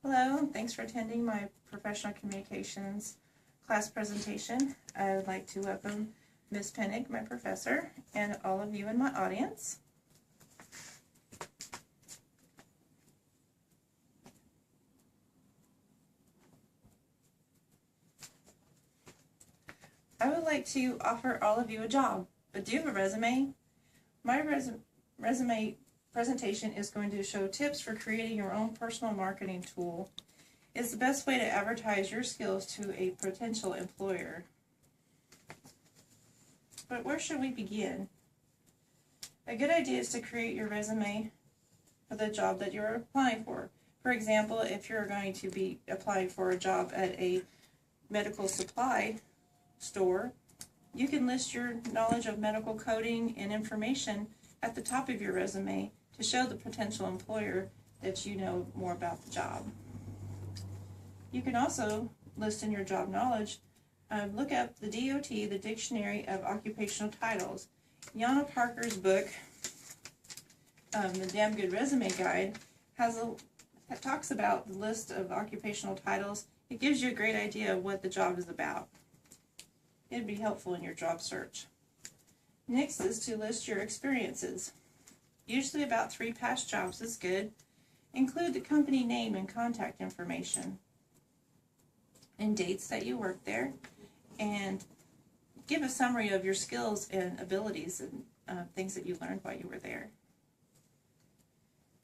Hello, thanks for attending my professional communications class presentation. I would like to welcome Ms. Pennick, my professor, and all of you in my audience. I would like to offer all of you a job, but do you have a resume? My resume presentation is going to show tips for creating your own personal marketing tool. It's the best way to advertise your skills to a potential employer. But where should we begin? A good idea is to create your resume for the job that you're applying for. For example, if you're going to be applying for a job at a medical supply store, you can list your knowledge of medical coding and information at the top of your resume to show the potential employer that you know more about the job. You can also list in your job knowledge, look up the DOT, the Dictionary of Occupational Titles. Yana Parker's book, The Damn Good Resume Guide, talks about the list of occupational titles. It gives you a great idea of what the job is about. It'd be helpful in your job search. Next is to list your experiences. Usually about 3 past jobs is good. Include the company name and contact information and dates that you worked there, and give a summary of your skills and abilities and things that you learned while you were there.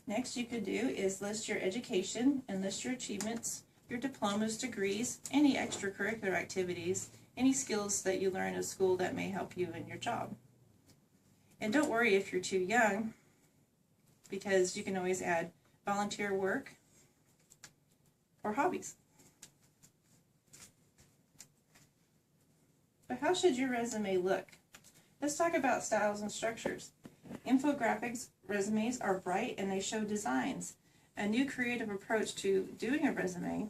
Next you could do is list your education and list your achievements, your diplomas, degrees, any extracurricular activities, any skills that you learn at school that may help you in your job. And don't worry if you're too young, because you can always add volunteer work or hobbies. But how should your resume look? Let's talk about styles and structures. Infographics resumes are bright and they show designs. A new creative approach to doing a resume,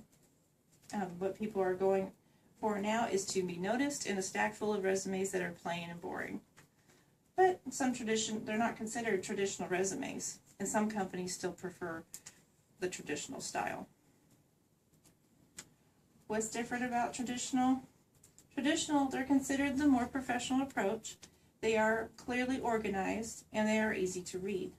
what people are going for now, is to be noticed in a stack full of resumes that are plain and boring. But they're not considered traditional resumes, and some companies still prefer the traditional style. What's different about traditional? Traditional, they're considered the more professional approach. They are clearly organized and they are easy to read.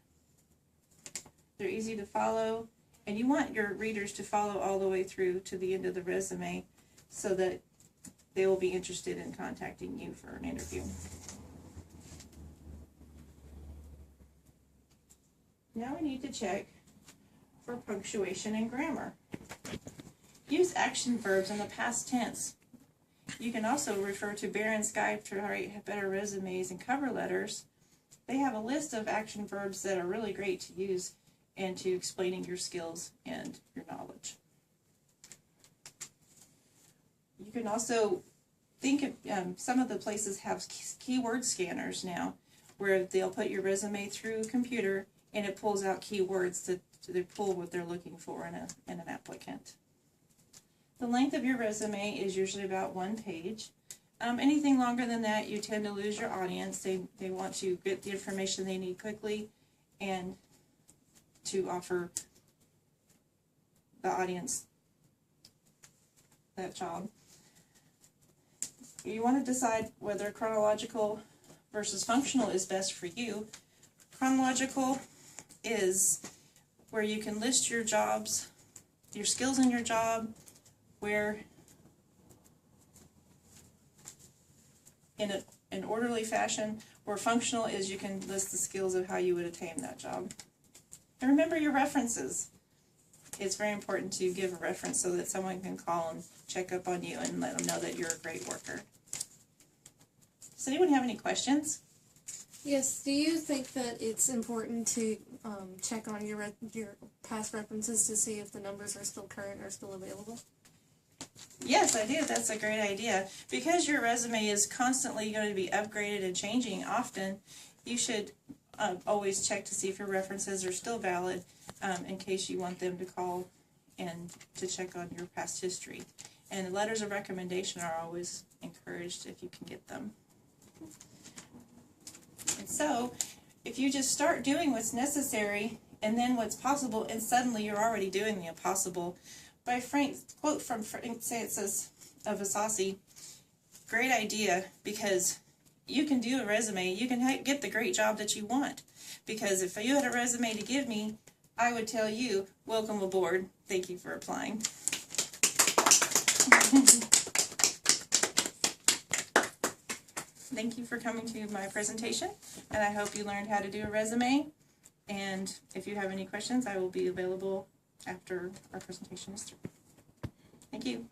They're easy to follow, and you want your readers to follow all the way through to the end of the resume so that they will be interested in contacting you for an interview. Now we need to check for punctuation and grammar. Use action verbs in the past tense. You can also refer to Barron's Guide to Write Better Resumes and Cover Letters. They have a list of action verbs that are really great to use into explaining your skills and your knowledge. You can also think of, some of the places have keyword scanners now, where they'll put your resume through a computer and it pulls out keywords to pull what they're looking for in an applicant. The length of your resume is usually about 1 page. Anything longer than that, you tend to lose your audience. They want to get the information they need quickly and to offer the audience that job. You want to decide whether chronological versus functional is best for you. Chronological is where you can list your jobs, your skills in your job, where in an orderly fashion, where functional is you can list the skills of how you would attain that job. And remember your references. It's very important to give a reference so that someone can call and check up on you and let them know that you're a great worker. Does anyone have any questions? Yes. Do you think that it's important to check on your past references to see if the numbers are still current or still available? Yes, I do. That's a great idea. Because your resume is constantly going to be upgraded and changing often, you should always check to see if your references are still valid in case you want them to call and to check on your past history. And letters of recommendation are always encouraged if you can get them. And so, if you just start doing what's necessary and then what's possible, and suddenly you're already doing the impossible. By Frank, quote from Frank says of Asasi, great idea, because you can do a resume, you can get the great job that you want. Because if you had a resume to give me, I would tell you, welcome aboard, thank you for applying. Thank you for coming to my presentation, and I hope you learned how to do a resume. And if you have any questions, I will be available after our presentation is through. Thank you.